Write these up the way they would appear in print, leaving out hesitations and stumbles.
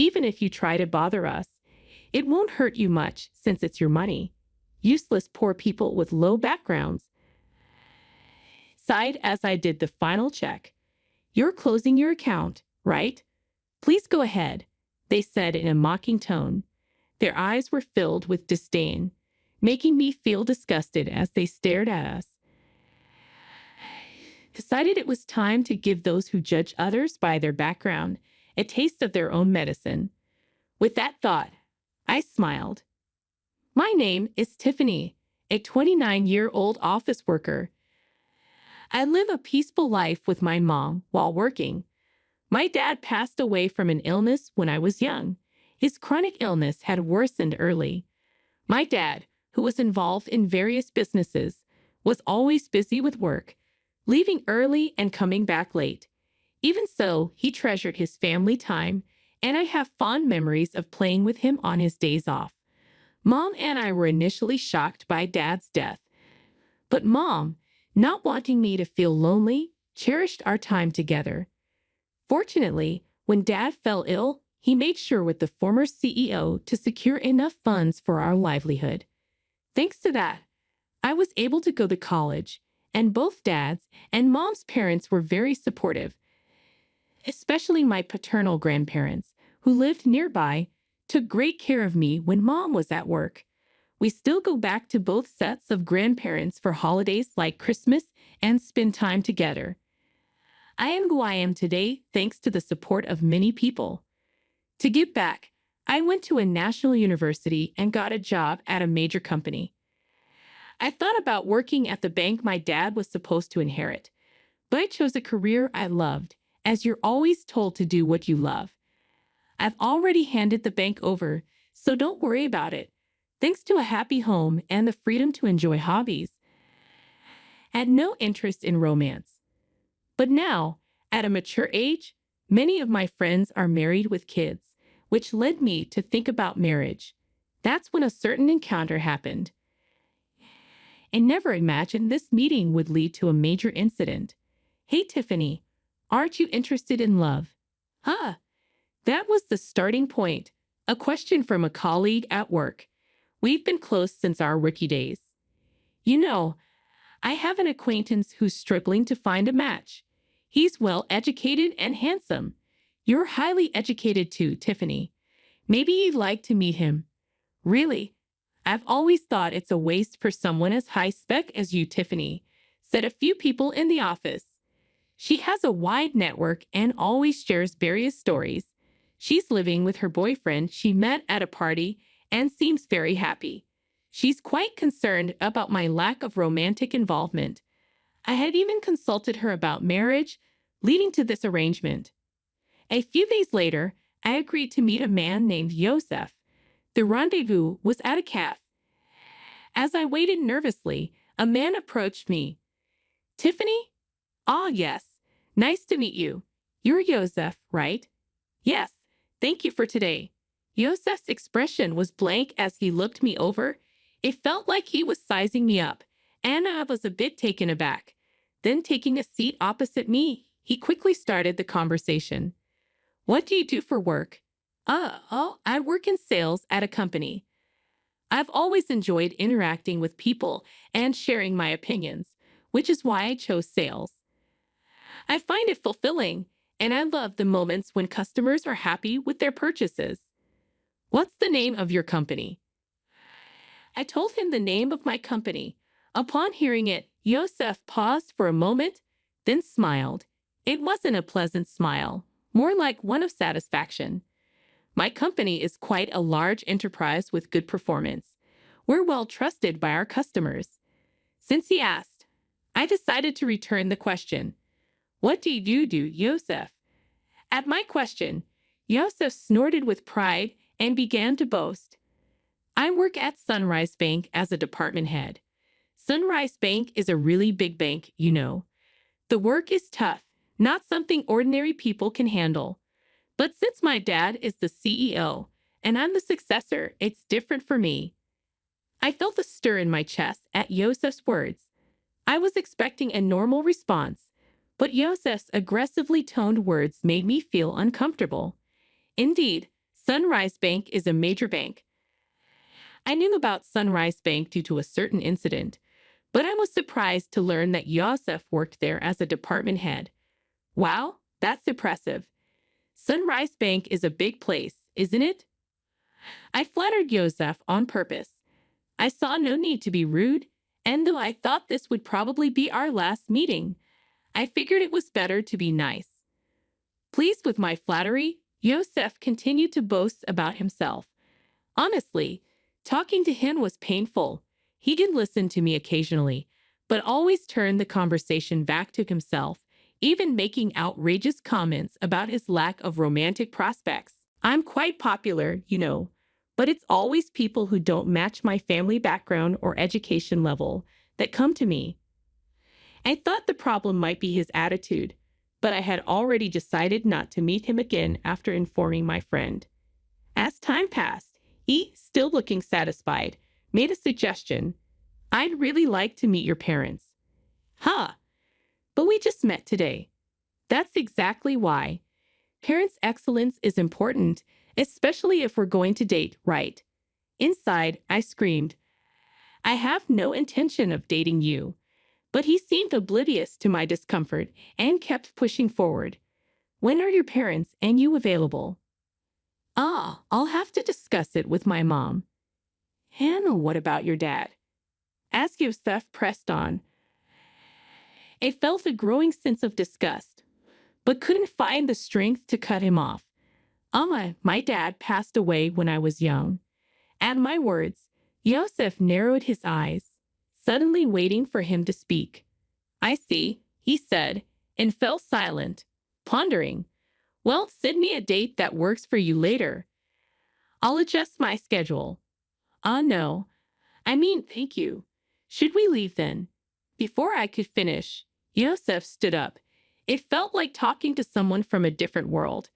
Even if you try to bother us, it won't hurt you much since it's your money. Useless poor people with low backgrounds. Sighed as I did the final check. You're closing your account, right? Please go ahead, they said in a mocking tone. Their eyes were filled with disdain, making me feel disgusted as they stared at us. Decided it was time to give those who judge others by their background a taste of their own medicine. With that thought, I smiled. My name is Tiffany, a 29-year-old office worker. I live a peaceful life with my mom while working. My dad passed away from an illness when I was young. His chronic illness had worsened early. My dad, who was involved in various businesses, was always busy with work, leaving early and coming back late. Even so, he treasured his family time, and I have fond memories of playing with him on his days off. Mom and I were initially shocked by Dad's death, but Mom, not wanting me to feel lonely, cherished our time together. Fortunately, when Dad fell ill, he made sure with the former CEO to secure enough funds for our livelihood. Thanks to that, I was able to go to college, and both Dad's and Mom's parents were very supportive, especially my paternal grandparents, who lived nearby, took great care of me when Mom was at work. We still go back to both sets of grandparents for holidays like Christmas and spend time together. I am who I am today thanks to the support of many people. To give back, I went to a national university and got a job at a major company. I thought about working at the bank my dad was supposed to inherit, but I chose a career I loved, as you're always told to do what you love. I've already handed the bank over, so don't worry about it. Thanks to a happy home and the freedom to enjoy hobbies. I had no interest in romance. But now, at a mature age, many of my friends are married with kids, which led me to think about marriage. That's when a certain encounter happened. I never imagined this meeting would lead to a major incident. Hey, Tiffany, aren't you interested in love? Huh. That was the starting point. A question from a colleague at work. We've been close since our rookie days. You know, I have an acquaintance who's struggling to find a match. He's well-educated and handsome. You're highly educated too, Tiffany. Maybe you'd like to meet him. Really? I've always thought it's a waste for someone as high-spec as you, Tiffany, said a few people in the office. She has a wide network and always shares various stories. She's living with her boyfriend she met at a party and seems very happy. She's quite concerned about my lack of romantic involvement. I had even consulted her about marriage, leading to this arrangement. A few days later, I agreed to meet a man named Joseph. The rendezvous was at a cafe. As I waited nervously, a man approached me. Tiffany? Ah, yes. Nice to meet you. You're Joseph, right? Yes. Thank you for today. Joseph's expression was blank as he looked me over. It felt like he was sizing me up, and I was a bit taken aback. Then, taking a seat opposite me, he quickly started the conversation. What do you do for work? I work in sales at a company. I've always enjoyed interacting with people and sharing my opinions, which is why I chose sales. I find it fulfilling, and I love the moments when customers are happy with their purchases. What's the name of your company? I told him the name of my company. Upon hearing it, Joseph paused for a moment, then smiled. It wasn't a pleasant smile, more like one of satisfaction. My company is quite a large enterprise with good performance. We're well trusted by our customers. Since he asked, I decided to return the question. What do you do, Joseph? At my question, Joseph snorted with pride and began to boast. I work at Sunrise Bank as a department head. Sunrise Bank is a really big bank, you know. The work is tough, not something ordinary people can handle. But since my dad is the CEO and I'm the successor, it's different for me. I felt a stir in my chest at Joseph's words. I was expecting a normal response, but Joseph's aggressively toned words made me feel uncomfortable. Indeed, Sunrise Bank is a major bank. I knew about Sunrise Bank due to a certain incident, but I was surprised to learn that Yosef worked there as a department head. Wow, that's impressive. Sunrise Bank is a big place, isn't it? I flattered Yosef on purpose. I saw no need to be rude, and though I thought this would probably be our last meeting, I figured it was better to be nice. Pleased with my flattery, Yosef continued to boast about himself. Honestly, talking to him was painful. He did listen to me occasionally, but always turned the conversation back to himself, even making outrageous comments about his lack of romantic prospects. I'm quite popular, but it's always people who don't match my family background or education level that come to me. I thought the problem might be his attitude, but I had already decided not to meet him again after informing my friend. As time passed, he, still looking satisfied, made a suggestion. I'd really like to meet your parents. Huh, but we just met today. That's exactly why. Parents' excellence is important, especially if we're going to date, right? Inside, I screamed, I have no intention of dating you. But he seemed oblivious to my discomfort and kept pushing forward. When are your parents and you available? I'll have to discuss it with my mom. And what about your dad? As Yosef pressed on, I felt a growing sense of disgust, but couldn't find the strength to cut him off. My dad passed away when I was young. At my words, Yosef narrowed his eyes, suddenly waiting for him to speak. I see, he said, and fell silent, pondering. Well, send me a date that works for you later. I'll adjust my schedule. No. Thank you. Should we leave then? Before I could finish, Yosef stood up. It felt like talking to someone from a different world.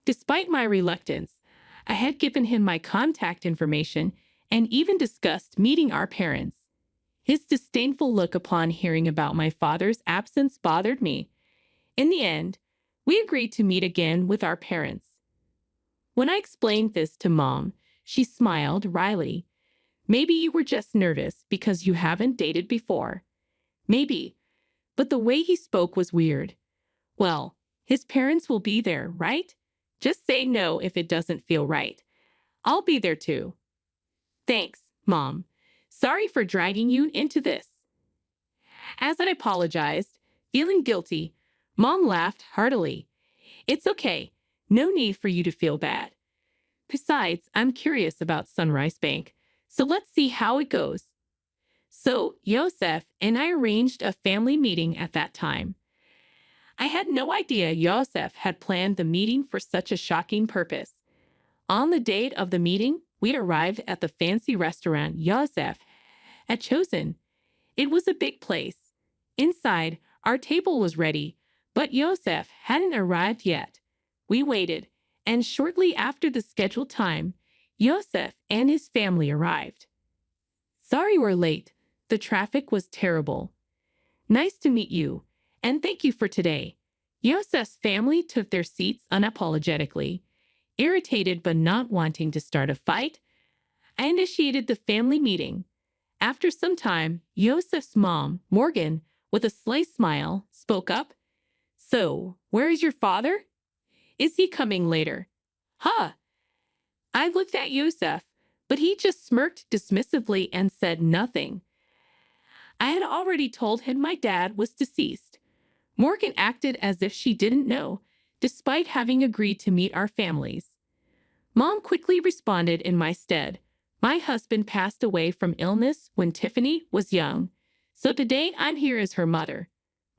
Despite my reluctance, I had given him my contact information and even discussed meeting our parents. His disdainful look upon hearing about my father's absence bothered me. In the end, we agreed to meet again with our parents. When I explained this to Mom, she smiled wryly. Maybe you were just nervous because you haven't dated before. Maybe, but the way he spoke was weird. Well, his parents will be there, right? Just say no if it doesn't feel right. I'll be there too. Thanks, Mom. Sorry for dragging you into this. As I apologized, feeling guilty, Mom laughed heartily. It's okay. No need for you to feel bad. Besides, I'm curious about Sunrise Bank, so let's see how it goes. So, Yosef and I arranged a family meeting at that time. I had no idea Yosef had planned the meeting for such a shocking purpose. On the date of the meeting, we arrived at the fancy restaurant Yosef had chosen. It was a big place. Inside, our table was ready, but Yosef hadn't arrived yet. We waited, and shortly after the scheduled time, Yosef and his family arrived. Sorry we're late. The traffic was terrible. Nice to meet you, and thank you for today. Yosef's family took their seats unapologetically. Irritated but not wanting to start a fight, I initiated the family meeting. After some time, Yosef's mom, Morgan, with a sly smile, spoke up. So, where is your father? Is he coming later? Huh. I looked at Yosef, but he just smirked dismissively and said nothing. I had already told him my dad was deceased. Morgan acted as if she didn't know, despite having agreed to meet our families. Mom quickly responded in my stead. My husband passed away from illness when Tiffany was young, so today I'm here as her mother.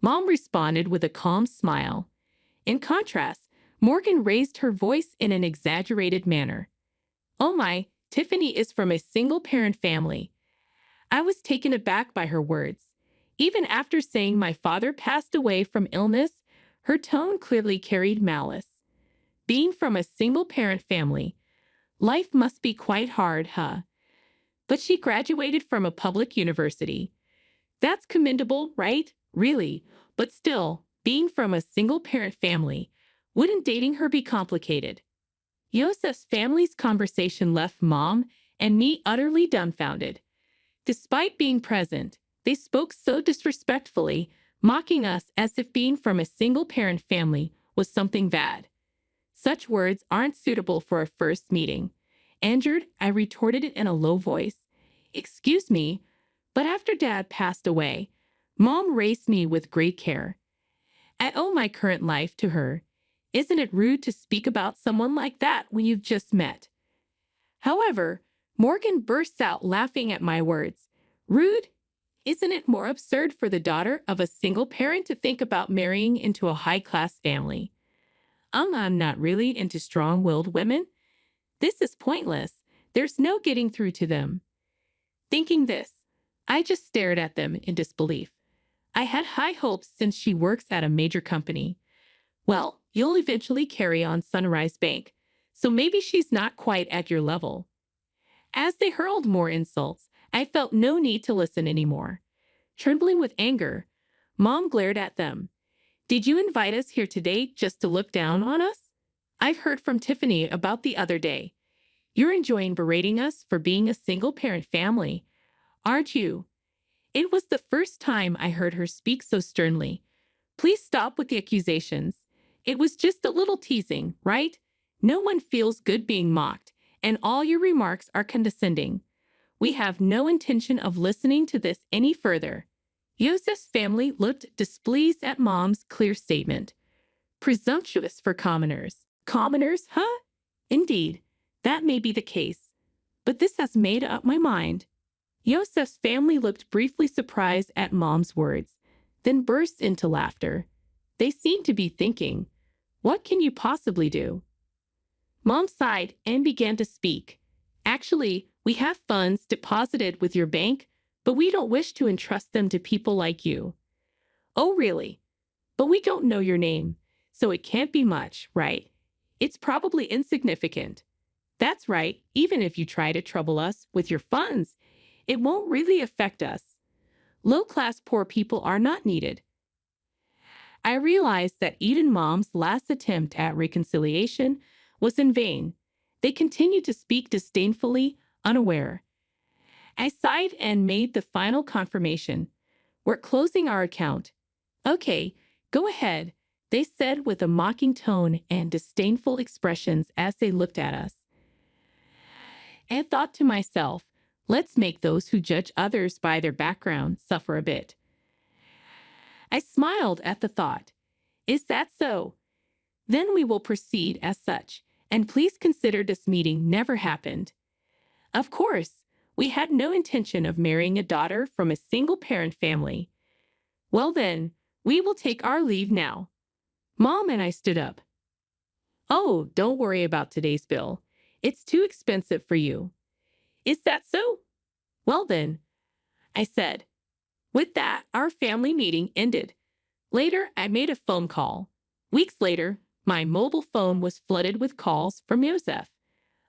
Mom responded with a calm smile. In contrast, Morgan raised her voice in an exaggerated manner. Oh my, Tiffany is from a single-parent family. I was taken aback by her words. Even after saying my father passed away from illness, her tone clearly carried malice. Being from a single-parent family, life must be quite hard, huh? But she graduated from a public university. That's commendable, right? Really. But still, being from a single-parent family, wouldn't dating her be complicated? Yosef's family's conversation left Mom and me utterly dumbfounded. Despite being present, they spoke so disrespectfully, mocking us as if being from a single-parent family was something bad. Such words aren't suitable for a first meeting. Angered, I retorted it in a low voice. Excuse me, but after Dad passed away, Mom raised me with great care. I owe my current life to her. Isn't it rude to speak about someone like that when you've just met? However, Morgan bursts out laughing at my words. Rude? Isn't it more absurd for the daughter of a single parent to think about marrying into a high-class family? I'm not really into strong-willed women. This is pointless. There's no getting through to them. Thinking this, I just stared at them in disbelief. I had high hopes since she works at a major company. Well, you'll eventually carry on Sunrise Bank, so maybe she's not quite at your level. As they hurled more insults, I felt no need to listen anymore. Trembling with anger, Mom glared at them. Did you invite us here today just to look down on us? I've heard from Tiffany about the other day. You're enjoying berating us for being a single-parent family, aren't you? It was the first time I heard her speak so sternly. Please stop with the accusations. It was just a little teasing, right? No one feels good being mocked, and all your remarks are condescending. We have no intention of listening to this any further. Yosef's family looked displeased at Mom's clear statement. Presumptuous for commoners. Commoners, huh? Indeed, that may be the case. But this has made up my mind. Yosef's family looked briefly surprised at Mom's words, then burst into laughter. They seemed to be thinking, what can you possibly do? Mom sighed and began to speak. Actually, we have funds deposited with your bank, but we don't wish to entrust them to people like you. Oh, really? But we don't know your name, so it can't be much, right? It's probably insignificant. That's right, even if you try to trouble us with your funds, it won't really affect us. Low-class poor people are not needed. I realized that Eden Mom's last attempt at reconciliation was in vain. They continued to speak disdainfully, unaware. I sighed and made the final confirmation. We're closing our account. Okay, go ahead, they said with a mocking tone and disdainful expressions as they looked at us. I thought to myself, let's make those who judge others by their background suffer a bit. I smiled at the thought. Is that so? Then we will proceed as such, and please consider this meeting never happened. Of course, we had no intention of marrying a daughter from a single-parent family. Well then, we will take our leave now. Mom and I stood up. Oh, don't worry about today's bill. It's too expensive for you. Is that so? Well then, I said. With that, our family meeting ended. Later, I made a phone call. Weeks later, my mobile phone was flooded with calls from Yosef.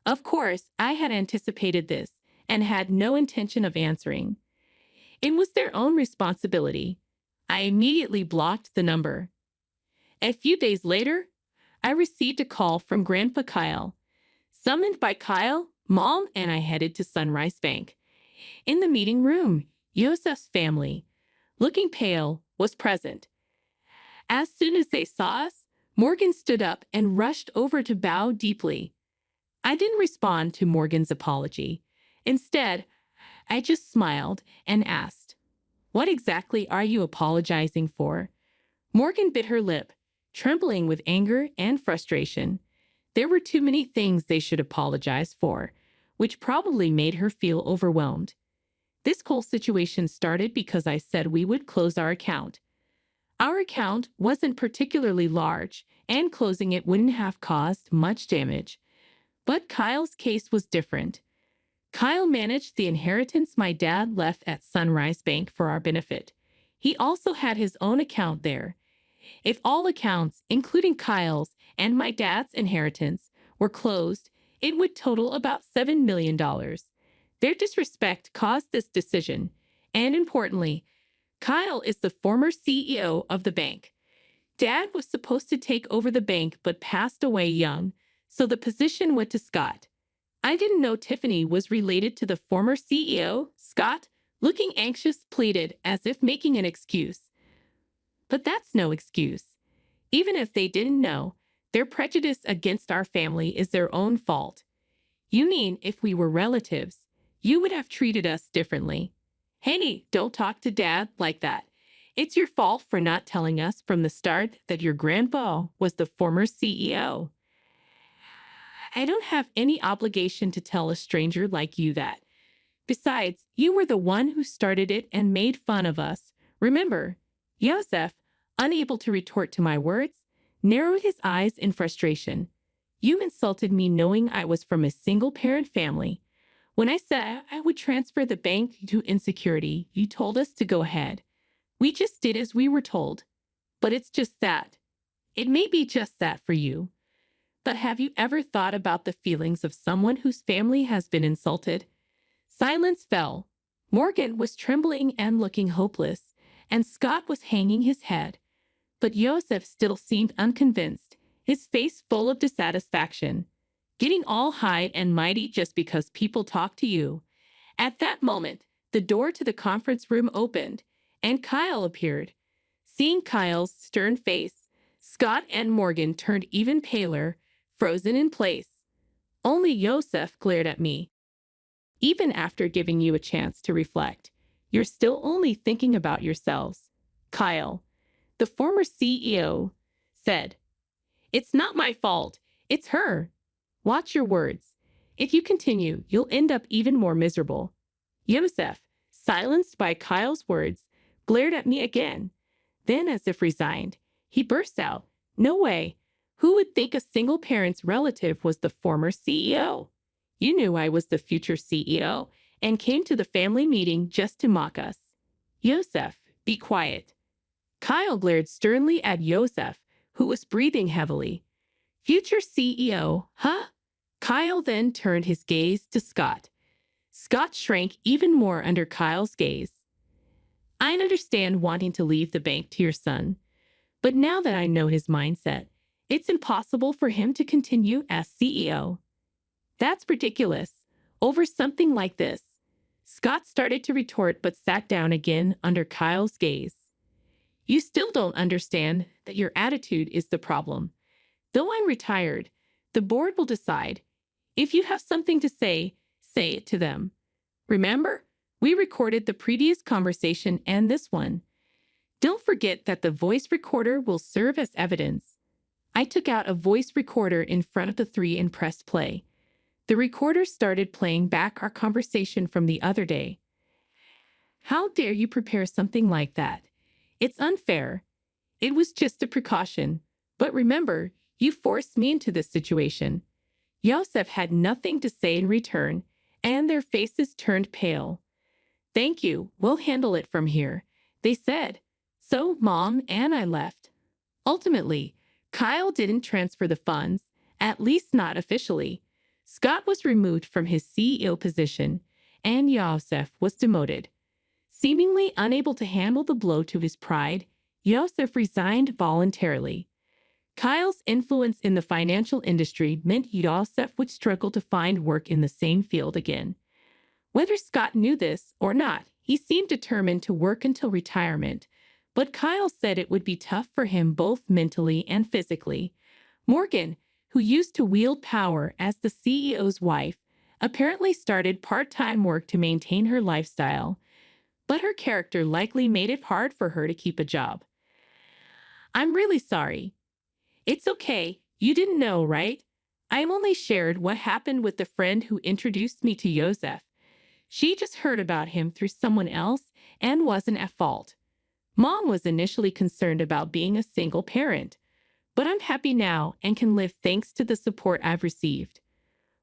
Of course, I had anticipated this and had no intention of answering. It was their own responsibility. I immediately blocked the number. A few days later, I received a call from Grandpa Kyle. Summoned by Kyle, Mom and I headed to Sunrise Bank. In the meeting room, Yosef's family, looking pale, was present. As soon as they saw us, Morgan stood up and rushed over to bow deeply. I didn't respond to Morgan's apology. Instead, I just smiled and asked, "What exactly are you apologizing for?" Morgan bit her lip, trembling with anger and frustration. There were too many things they should apologize for, which probably made her feel overwhelmed. This whole situation started because I said we would close our account. Our account wasn't particularly large, and closing it wouldn't have caused much damage. But Kyle's case was different. Kyle managed the inheritance my dad left at Sunrise Bank for our benefit. He also had his own account there. If all accounts, including Kyle's and my dad's inheritance, were closed, it would total about $7 million. Their disrespect caused this decision, and importantly, Kyle is the former CEO of the bank. Dad was supposed to take over the bank but passed away young, So the position went to Scott. I didn't know Tiffany was related to the former CEO. Scott, looking anxious, pleaded as if making an excuse. But that's no excuse. Even if they didn't know, their prejudice against our family is their own fault. You mean if we were relatives, you would have treated us differently? Hey, don't talk to Dad like that. It's your fault for not telling us from the start that your grandpa was the former CEO. I don't have any obligation to tell a stranger like you that. Besides, you were the one who started it and made fun of us. Remember, Yosef, unable to retort to my words, narrowed his eyes in frustration. You insulted me knowing I was from a single-parent family. When I said I would transfer the bank to insecurity, you told us to go ahead. We just did as we were told. But it's just that. It may be just that for you. But have you ever thought about the feelings of someone whose family has been insulted? Silence fell. Morgan was trembling and looking hopeless, and Scott was hanging his head. But Yosef still seemed unconvinced, his face full of dissatisfaction. Getting all high and mighty just because people talk to you. At that moment, the door to the conference room opened, and Kyle appeared. Seeing Kyle's stern face, Scott and Morgan turned even paler, frozen in place. Only Yosef glared at me. Even after giving you a chance to reflect, you're still only thinking about yourselves. Kyle, the former CEO, said, "It's not my fault. It's her. Watch your words. If you continue, you'll end up even more miserable." Yosef, silenced by Kyle's words, glared at me again. Then, as if resigned, he burst out, "No way. Who would think a single parent's relative was the former CEO? You knew I was the future CEO and came to the family meeting just to mock us." Yosef, be quiet. Kyle glared sternly at Yosef, who was breathing heavily. Future CEO, huh? Kyle then turned his gaze to Scott. Scott shrank even more under Kyle's gaze. I understand wanting to leave the bank to your son, but now that I know his mindset, it's impossible for him to continue as CEO. That's ridiculous. Over something like this. Scott started to retort but sat down again under Kyle's gaze. You still don't understand that your attitude is the problem. Though I'm retired, the board will decide. If you have something to say it to them. Remember, we recorded the previous conversation and this one. Don't forget that the voice recorder will serve as evidence. I took out a voice recorder in front of the three and pressed play. The recorder started playing back our conversation from the other day. How dare you prepare something like that? It's unfair. It was just a precaution. But remember, you forced me into this situation. Yosef had nothing to say in return, and their faces turned pale. Thank you, we'll handle it from here, they said. So Mom and I left. Ultimately, Kyle didn't transfer the funds, at least not officially. Scott was removed from his CEO position, and Yosef was demoted. Seemingly unable to handle the blow to his pride, Yosef resigned voluntarily. Kyle's influence in the financial industry meant Yosef would struggle to find work in the same field again. Whether Scott knew this or not, he seemed determined to work until retirement, but Kyle said it would be tough for him both mentally and physically. Morgan, who used to wield power as the CEO's wife, apparently started part-time work to maintain her lifestyle, but her character likely made it hard for her to keep a job. I'm really sorry. It's okay. You didn't know, right? I only shared what happened with the friend who introduced me to Yosef. She just heard about him through someone else and wasn't at fault. Mom was initially concerned about being a single parent, but I'm happy now and can live thanks to the support I've received.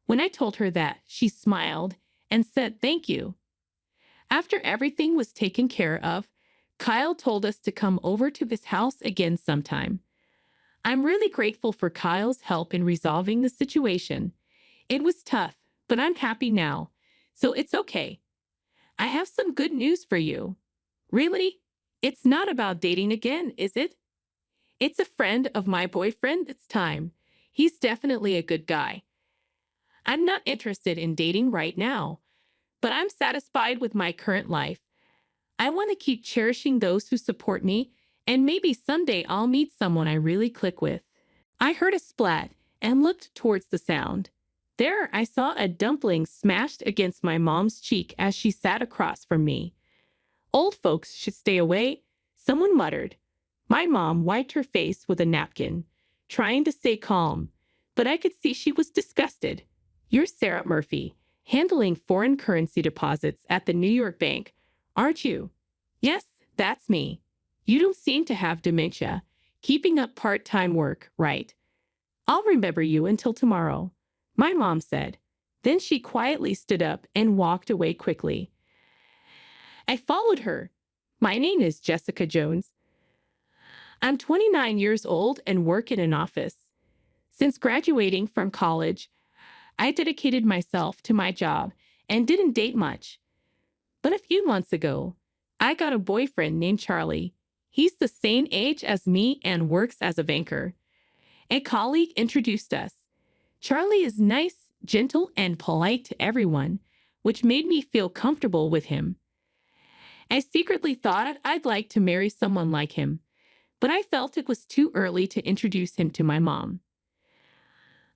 When I told her that, she smiled and said thank you. After everything was taken care of, Kyle told us to come over to his house again sometime. I'm really grateful for Kyle's help in resolving the situation. It was tough, but I'm happy now, so it's okay. I have some good news for you. Really? It's not about dating again, is it? It's a friend of my boyfriend this time. He's definitely a good guy. I'm not interested in dating right now, but I'm satisfied with my current life. I want to keep cherishing those who support me, and maybe someday I'll meet someone I really click with. I heard a splat and looked towards the sound. There, I saw a dumpling smashed against my mom's cheek as she sat across from me. Old folks should stay away, someone muttered. My mom wiped her face with a napkin, trying to stay calm, but I could see she was disgusted. You're Sarah Murphy, handling foreign currency deposits at the New York bank, aren't you? Yes, that's me. You don't seem to have dementia. Keeping up part-time work, right? I'll remember you until tomorrow, my mom said. Then she quietly stood up and walked away quickly. I followed her. My name is Jessica Jones. I'm 29 years old and work in an office. Since graduating from college, I dedicated myself to my job and didn't date much. But a few months ago, I got a boyfriend named Charlie. He's the same age as me and works as a banker. A colleague introduced us. Charlie is nice, gentle, and polite to everyone, which made me feel comfortable with him. I secretly thought I'd like to marry someone like him, but I felt it was too early to introduce him to my mom.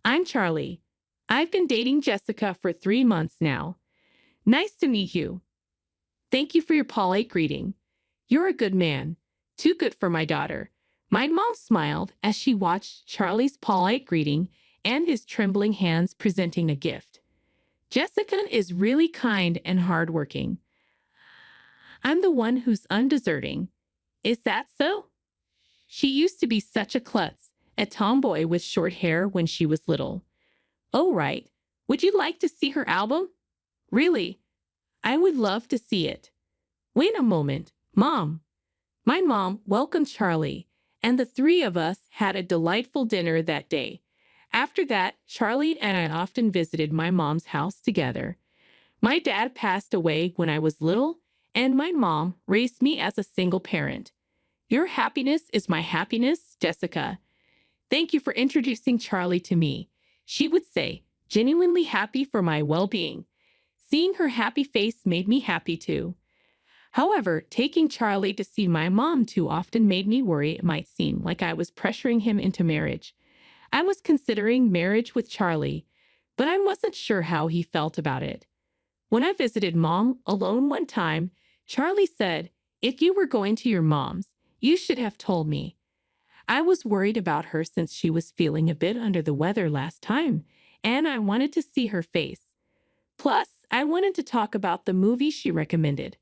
I'm Charlie. I've been dating Jessica for 3 months now. Nice to meet you. Thank you for your polite greeting. You're a good man. Too good for my daughter. My mom smiled as she watched Charlie's polite greeting and his trembling hands presenting a gift. Jessica is really kind and hardworking. I'm the one who's undeserving. Is that so? She used to be such a klutz, a tomboy with short hair when she was little. Oh, right. Would you like to see her album? Really? I would love to see it. Wait a moment, Mom. My mom welcomed Charlie, and the three of us had a delightful dinner that day. After that, Charlie and I often visited my mom's house together. My dad passed away when I was little, and my mom raised me as a single parent. Your happiness is my happiness, Jessica. Thank you for introducing Charlie to me, she would say, genuinely happy for my well-being. Seeing her happy face made me happy too. However, taking Charlie to see my mom too often made me worry it might seem like I was pressuring him into marriage. I was considering marriage with Charlie, but I wasn't sure how he felt about it. When I visited Mom alone one time, Charlie said, "If you were going to your mom's, you should have told me." I was worried about her since she was feeling a bit under the weather last time, and I wanted to see her face. Plus, I wanted to talk about the movie she recommended.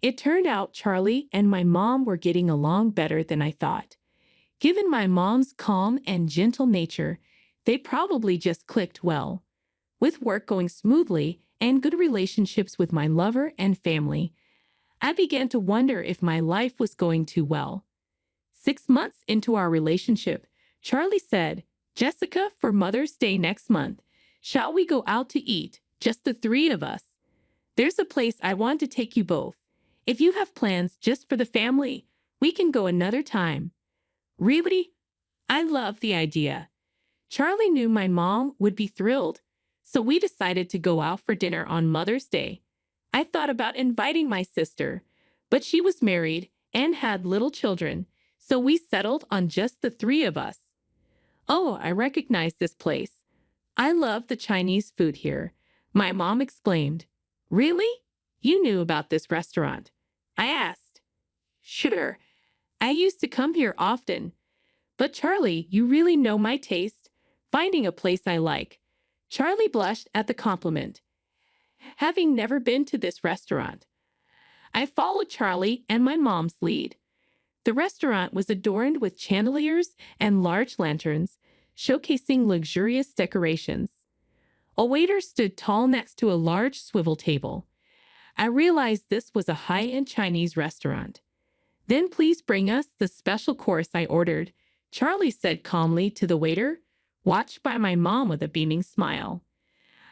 It turned out Charlie and my mom were getting along better than I thought. Given my mom's calm and gentle nature, they probably just clicked well. With work going smoothly and good relationships with my lover and family, I began to wonder if my life was going too well. 6 months into our relationship, Charlie said, "Jessica, for Mother's Day next month, shall we go out to eat, just the three of us? There's a place I want to take you both. If you have plans just for the family, we can go another time." Really? I love the idea. Charlie knew my mom would be thrilled, so we decided to go out for dinner on Mother's Day. I thought about inviting my sister, but she was married and had little children, so we settled on just the three of us. Oh, I recognize this place. I love the Chinese food here, my mom exclaimed. Really? You knew about this restaurant? I asked. Sure. I used to come here often. But Charlie, you really know my taste. Finding a place I like. Charlie blushed at the compliment. Having never been to this restaurant, I followed Charlie and my mom's lead. The restaurant was adorned with chandeliers and large lanterns, showcasing luxurious decorations. A waiter stood tall next to a large swivel table. I realized this was a high-end Chinese restaurant. Then please bring us the special course I ordered, Charlie said calmly to the waiter, watched by my mom with a beaming smile.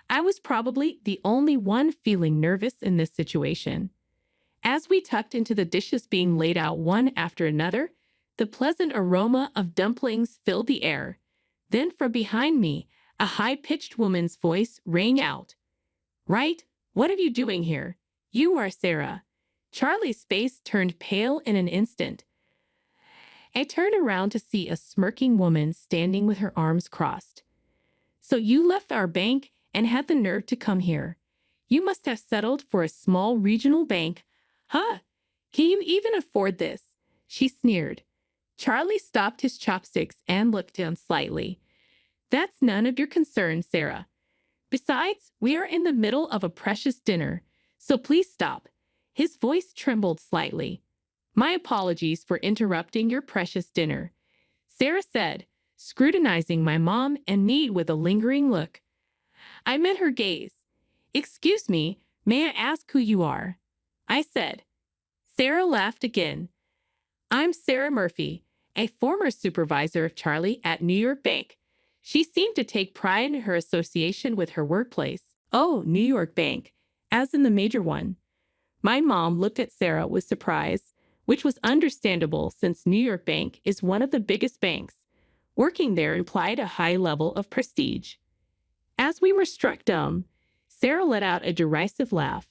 I was probably the only one feeling nervous in this situation. As we tucked into the dishes being laid out one after another, the pleasant aroma of dumplings filled the air. Then from behind me, a high-pitched woman's voice rang out. Right? What are you doing here? You are Sarah. Charlie's face turned pale in an instant. I turned around to see a smirking woman standing with her arms crossed. So you left our bank and had the nerve to come here. You must have settled for a small regional bank. Huh? Can you even afford this? She sneered. Charlie stopped his chopsticks and looked down slightly. That's none of your concern, Sarah. Besides, we are in the middle of a precious dinner, so please stop. His voice trembled slightly. My apologies for interrupting your precious dinner, Sarah said, scrutinizing my mom and me with a lingering look. I met her gaze. Excuse me, may I ask who you are? I said. Sarah laughed again. I'm Sarah Murphy, a former supervisor of Charlie at New York Bank. She seemed to take pride in her association with her workplace. Oh, New York Bank, as in the major one. My mom looked at Sarah with surprise, which was understandable since New York Bank is one of the biggest banks. Working there implied a high level of prestige. As we were struck dumb, Sarah let out a derisive laugh.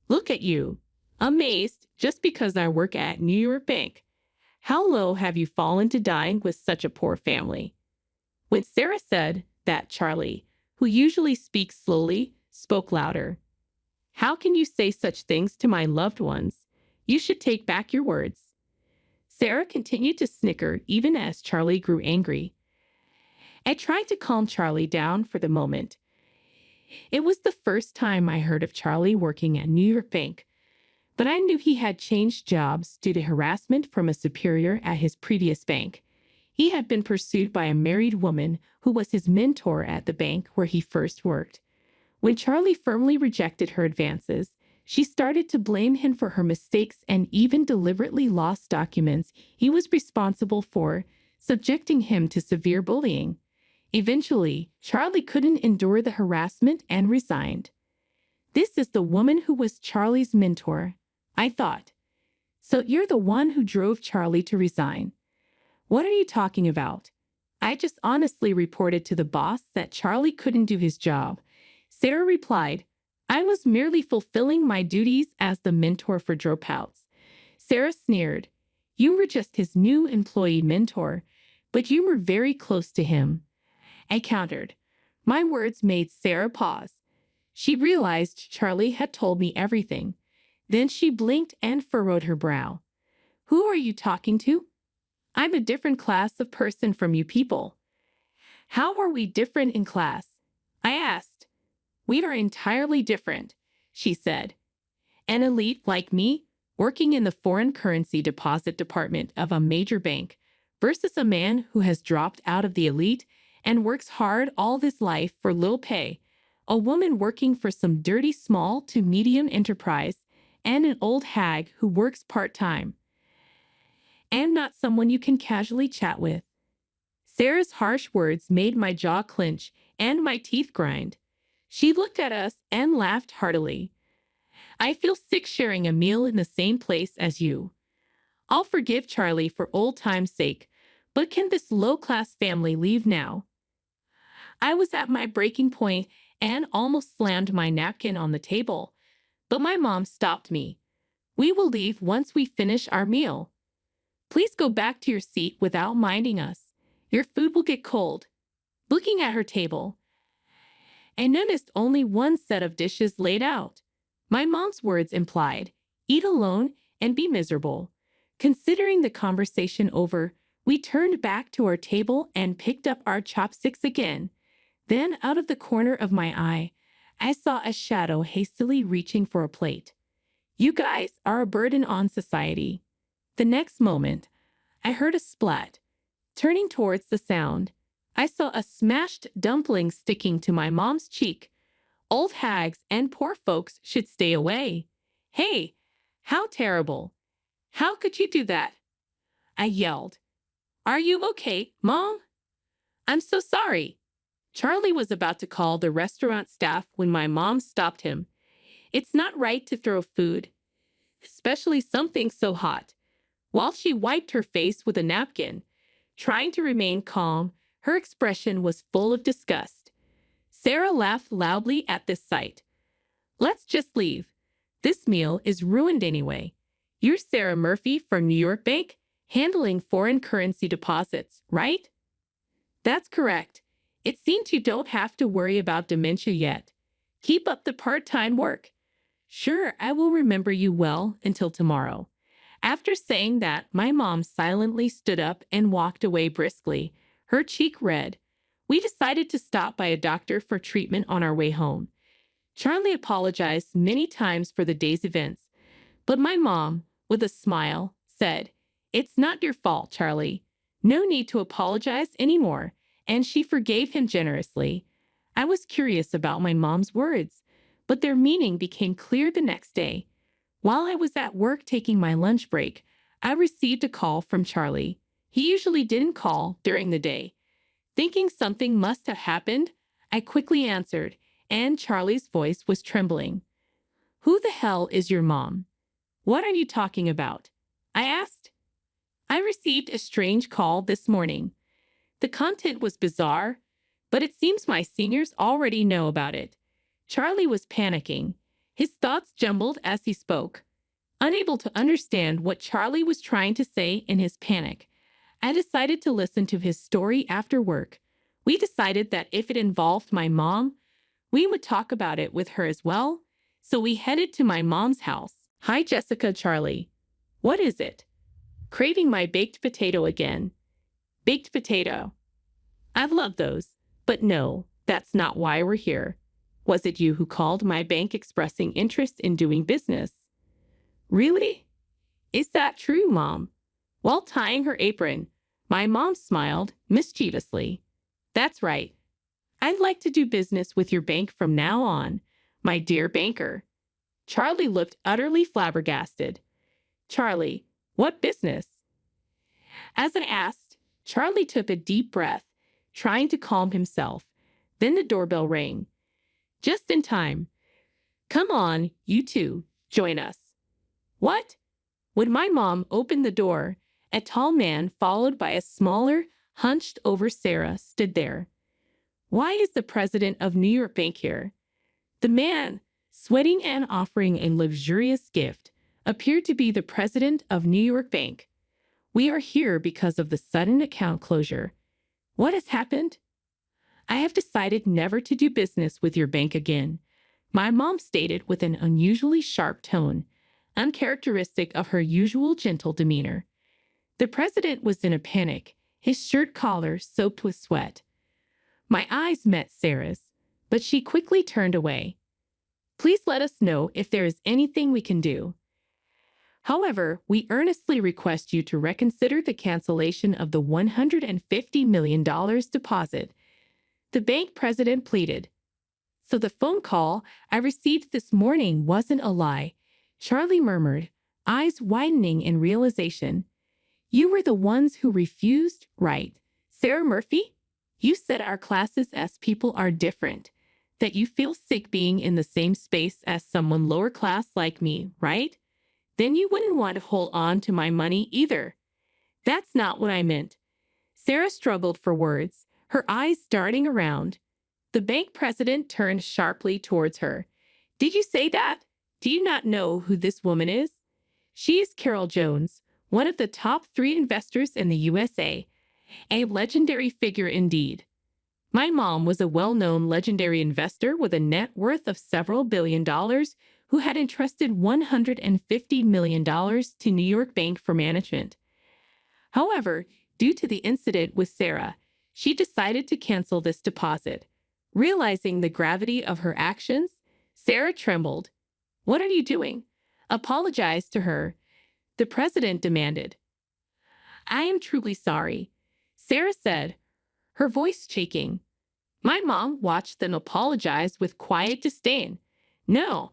Look at you, amazed just because I work at New York Bank. How low have you fallen to dine with such a poor family? When Sarah said that, Charlie, who usually speaks slowly, spoke louder. How can you say such things to my loved ones? You should take back your words. Sarah continued to snicker even as Charlie grew angry. I tried to calm Charlie down for the moment. It was the first time I heard of Charlie working at New York Bank, but I knew he had changed jobs due to harassment from a superior at his previous bank. He had been pursued by a married woman who was his mentor at the bank where he first worked. When Charlie firmly rejected her advances, she started to blame him for her mistakes and even deliberately lost documents he was responsible for, subjecting him to severe bullying. Eventually, Charlie couldn't endure the harassment and resigned. This is the woman who was Charlie's mentor, I thought. So you're the one who drove Charlie to resign. What are you talking about? I just honestly reported to the boss that Charlie couldn't do his job. Sarah replied, I was merely fulfilling my duties as the mentor for dropouts. Sarah sneered. You were just his new employee mentor, but you were very close to him. I countered. My words made Sarah pause. She realized Charlie had told me everything. Then she blinked and furrowed her brow. Who are you talking to? I'm a different class of person from you people. How are we different in class? I asked. We are entirely different, she said. An elite like me, working in the foreign currency deposit department of a major bank, versus a man who has dropped out of the elite and works hard all his life for little pay, a woman working for some dirty small to medium enterprise, and an old hag who works part-time. And not someone you can casually chat with. Sarah's harsh words made my jaw clench and my teeth grind. She looked at us and laughed heartily. I feel sick sharing a meal in the same place as you. I'll forgive Charlie for old time's sake, but can this low-class family leave now? I was at my breaking point and almost slammed my napkin on the table, but my mom stopped me. We will leave once we finish our meal. Please go back to your seat without minding us. Your food will get cold. Looking at her table, I noticed only one set of dishes laid out. My mom's words implied, eat alone and be miserable. Considering the conversation over, we turned back to our table and picked up our chopsticks again. Then, out of the corner of my eye, I saw a shadow hastily reaching for a plate. You guys are a burden on society. The next moment, I heard a splat. Turning towards the sound, I saw a smashed dumpling sticking to my mom's cheek. Old hags and poor folks should stay away. Hey, how terrible. How could you do that? I yelled. Are you okay, Mom? I'm so sorry. Charlie was about to call the restaurant staff when my mom stopped him. It's not right to throw food, especially something so hot. While she wiped her face with a napkin, trying to remain calm, Her expression was full of disgust. Sarah laughed loudly at this sight. Let's just leave. This meal is ruined anyway. You're Sarah Murphy from New York Bank, handling foreign currency deposits, right? That's correct. It seems you don't have to worry about dementia yet. Keep up the part-time work. Sure, I will remember you well until tomorrow. After saying that, my mom silently stood up and walked away briskly, her cheek red. We decided to stop by a doctor for treatment on our way home. Charlie apologized many times for the day's events, but my mom, with a smile, said, "It's not your fault, Charlie. No need to apologize anymore," and she forgave him generously. I was curious about my mom's words, but their meaning became clear the next day. While I was at work taking my lunch break, I received a call from Charlie. He usually didn't call during the day. Thinking something must have happened, I quickly answered, and Charlie's voice was trembling. "Who the hell is your mom? What are you talking about?" I asked. "I received a strange call this morning. The content was bizarre, but it seems my seniors already know about it." Charlie was panicking. His thoughts jumbled as he spoke. Unable to understand what Charlie was trying to say in his panic, I decided to listen to his story after work. We decided that if it involved my mom, we would talk about it with her as well, so we headed to my mom's house. "Hi, Jessica, Charlie. What is it?" "Craving my baked potato again." "Baked potato. I love those. But no, that's not why we're here. Was it you who called my bank expressing interest in doing business?" "Really? Is that true, Mom?" While tying her apron, my mom smiled mischievously. "That's right. I'd like to do business with your bank from now on, my dear banker." Charlie looked utterly flabbergasted. "Charlie, what business?" As I asked, Charlie took a deep breath, trying to calm himself. Then the doorbell rang. Just in time. "Come on, you two, join us." "What?" When my mom opened the door, a tall man, followed by a smaller, hunched-over Sarah, stood there. "Why is the president of New York Bank here?" The man, sweating and offering a luxurious gift, appeared to be the president of New York Bank. "We are here because of the sudden account closure." "What has happened?" "I have decided never to do business with your bank again," my mom stated with an unusually sharp tone, uncharacteristic of her usual gentle demeanor. The president was in a panic, his shirt collar soaked with sweat. My eyes met Sarah's, but she quickly turned away. "Please let us know if there is anything we can do. However, we earnestly request you to reconsider the cancellation of the $150 million deposit," the bank president pleaded. "So the phone call I received this morning wasn't a lie," Charlie murmured, eyes widening in realization. "You were the ones who refused, right, Sarah Murphy? You said our classes as people are different, that you feel sick being in the same space as someone lower class like me, right? Then you wouldn't want to hold on to my money either." "That's not what I meant." Sarah struggled for words, her eyes darting around. The bank president turned sharply towards her. "Did you say that? Do you not know who this woman is? She is Carol Jones, one of the top 3 investors in the USA, a legendary figure indeed." My mom was a well-known legendary investor with a net worth of several $billions who had entrusted $150 million to New York Bank for management. However, due to the incident with Sarah, she decided to cancel this deposit. Realizing the gravity of her actions, Sarah trembled. "What are you doing? Apologize to her," the president demanded. "I am truly sorry," Sarah said, her voice shaking. My mom watched them apologize with quiet disdain. "No,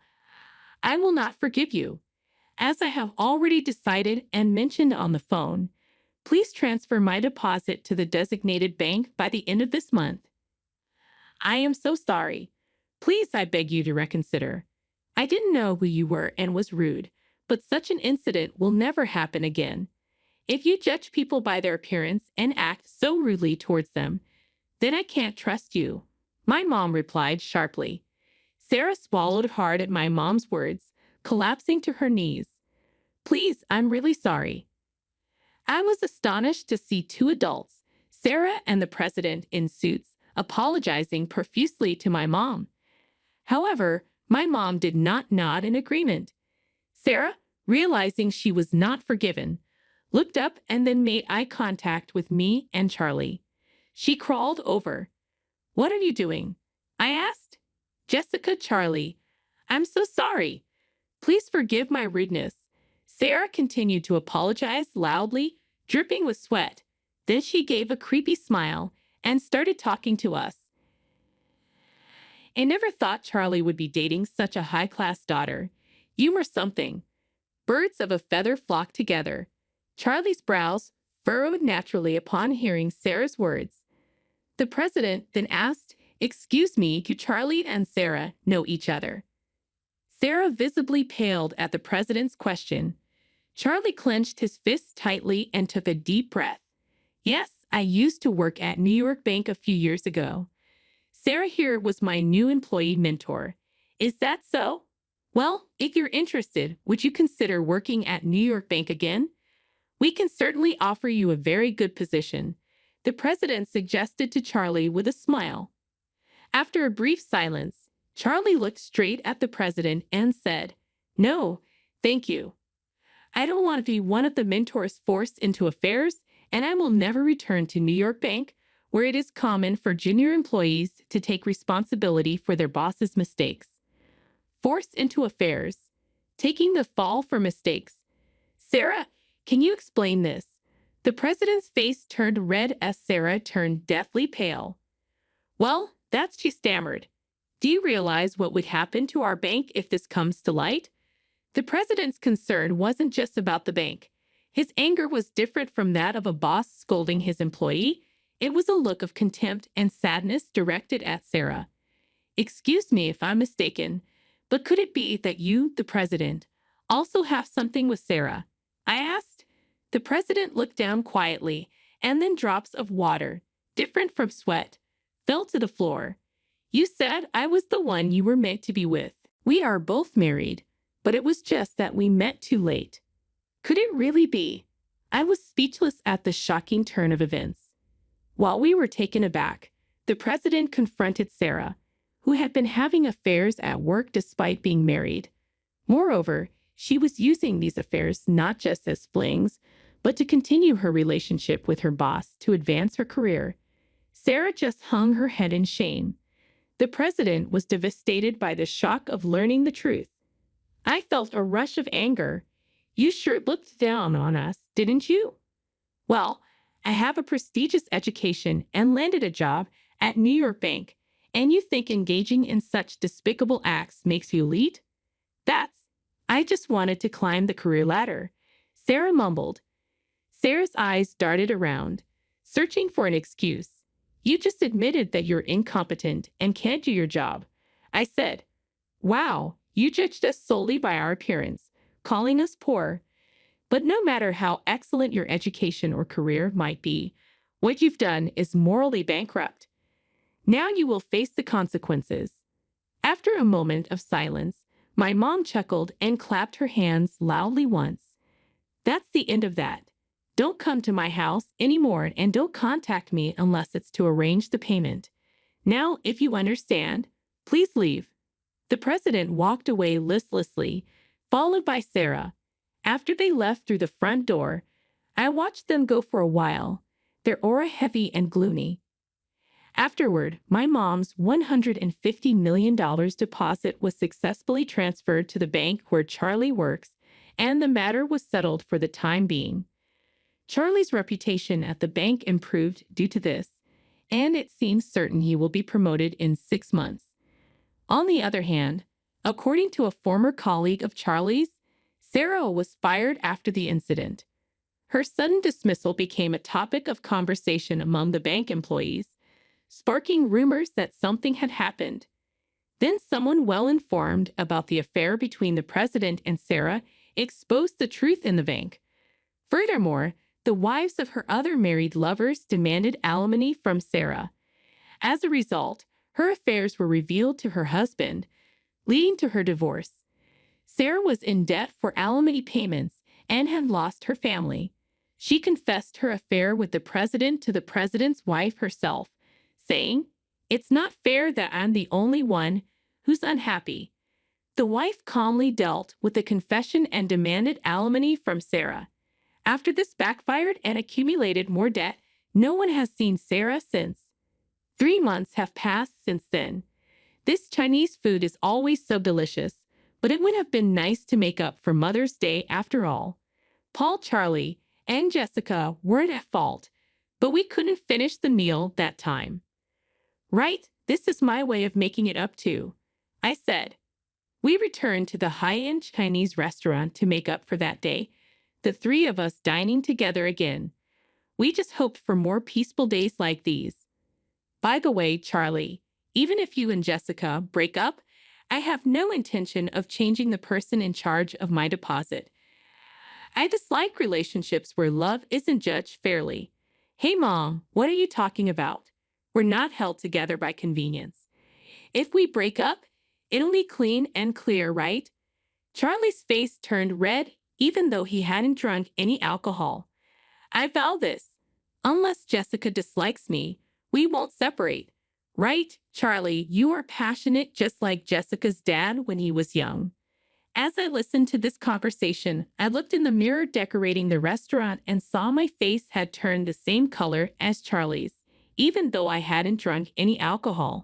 I will not forgive you. As I have already decided and mentioned on the phone, please transfer my deposit to the designated bank by the end of this month." "I am so sorry. Please, I beg you to reconsider. I didn't know who you were and was rude, but such an incident will never happen again. If you judge people by their appearance and act so rudely towards them, Then I can't trust you, my mom replied sharply. Sarah swallowed hard at my mom's words, collapsing to her knees. Please, I'm really sorry. I was astonished to see two adults, Sarah and the president in suits, apologizing profusely to my mom. However, my mom did not nod in agreement. Sarah, realizing she was not forgiven, looked up and then made eye contact with me and Charlie. She crawled over. What are you doing? I asked. Jessica, Charlie. I'm so sorry. Please forgive my rudeness. Sarah continued to apologize loudly, dripping with sweat. Then she gave a creepy smile and started talking to us. I never thought Charlie would be dating such a high-class daughter. You were something. Birds of a feather flocked together. Charlie's brows furrowed naturally upon hearing Sarah's words. The president then asked, "Excuse me, do Charlie and Sarah know each other?" Sarah visibly paled at the president's question. Charlie clenched his fists tightly and took a deep breath. Yes, I used to work at New York Bank a few years ago. Sarah here was my new employee mentor. Is that so? Well, if you're interested, would you consider working at New York Bank again? We can certainly offer you a very good position, the president suggested to Charlie with a smile. After a brief silence, Charlie looked straight at the president and said, "No, thank you. I don't want to be one of the mentors forced into affairs, and I will never return to New York Bank, where it is common for junior employees to take responsibility for their boss's mistakes." Forced into affairs, taking the fall for mistakes. Sarah, can you explain this? The president's face turned red as Sarah turned deathly pale. Well, she stammered. Do you realize what would happen to our bank if this comes to light? The president's concern wasn't just about the bank. His anger was different from that of a boss scolding his employee. It was a look of contempt and sadness directed at Sarah. Excuse me if I'm mistaken, but could it be that you, the president, also have something with Sarah? I asked. The president looked down quietly, and then drops of water, different from sweat, fell to the floor. You said I was the one you were meant to be with. We are both married, but it was just that we met too late. Could it really be? I was speechless at the shocking turn of events. While we were taken aback, the president confronted Sarah, who had been having affairs at work despite being married. Moreover, she was using these affairs not just as flings, but to continue her relationship with her boss to advance her career. Sarah just hung her head in shame. The president was devastated by the shock of learning the truth. I felt a rush of anger. You sure looked down on us, didn't you? Well, I have a prestigious education and landed a job at New York Bank, and you think engaging in such despicable acts makes you elite? I just wanted to climb the career ladder, Sarah mumbled. Sarah's eyes darted around, searching for an excuse. You just admitted that you're incompetent and can't do your job. I said, wow, you judged us solely by our appearance, calling us poor. But no matter how excellent your education or career might be, what you've done is morally bankrupt. Now you will face the consequences. After a moment of silence, my mom chuckled and clapped her hands loudly once. That's the end of that. Don't come to my house anymore and don't contact me unless it's to arrange the payment. Now, if you understand, please leave. The president walked away listlessly, followed by Sarah. After they left through the front door, I watched them go for a while, their aura heavy and gloomy. Afterward, my mom's $150 million deposit was successfully transferred to the bank where Charlie works, and the matter was settled for the time being. Charlie's reputation at the bank improved due to this, and it seems certain he will be promoted in 6 months. On the other hand, according to a former colleague of Charlie's, Sarah was fired after the incident. Her sudden dismissal became a topic of conversation among the bank employees, sparking rumors that something had happened. Then someone well-informed about the affair between the president and Sarah exposed the truth in the bank. Furthermore, the wives of her other married lovers demanded alimony from Sarah. As a result, her affairs were revealed to her husband, leading to her divorce. Sarah was in debt for alimony payments and had lost her family. She confessed her affair with the president to the president's wife herself, saying, "It's not fair that I'm the only one who's unhappy." The wife calmly dealt with the confession and demanded alimony from Sarah. After this backfired and accumulated more debt, no one has seen Sarah since. 3 months have passed since then. This Chinese food is always so delicious, but it would have been nice to make up for Mother's Day after all. Paul, Charlie, and Jessica weren't at fault, but we couldn't finish the meal that time. "Right, this is my way of making it up too," I said. We returned to the high-end Chinese restaurant to make up for that day, the three of us dining together again. We just hoped for more peaceful days like these. By the way, Charlie, even if you and Jessica break up, I have no intention of changing the person in charge of my deposit. I dislike relationships where love isn't judged fairly. Hey, Mom, what are you talking about? We're not held together by convenience. If we break up, it'll be clean and clear, right? Charlie's face turned red, even though he hadn't drunk any alcohol. I vow this. Unless Jessica dislikes me, we won't separate. Right, Charlie, you are passionate just like Jessica's dad when he was young. As I listened to this conversation, I looked in the mirror decorating the restaurant and saw my face had turned the same color as Charlie's, even though I hadn't drunk any alcohol.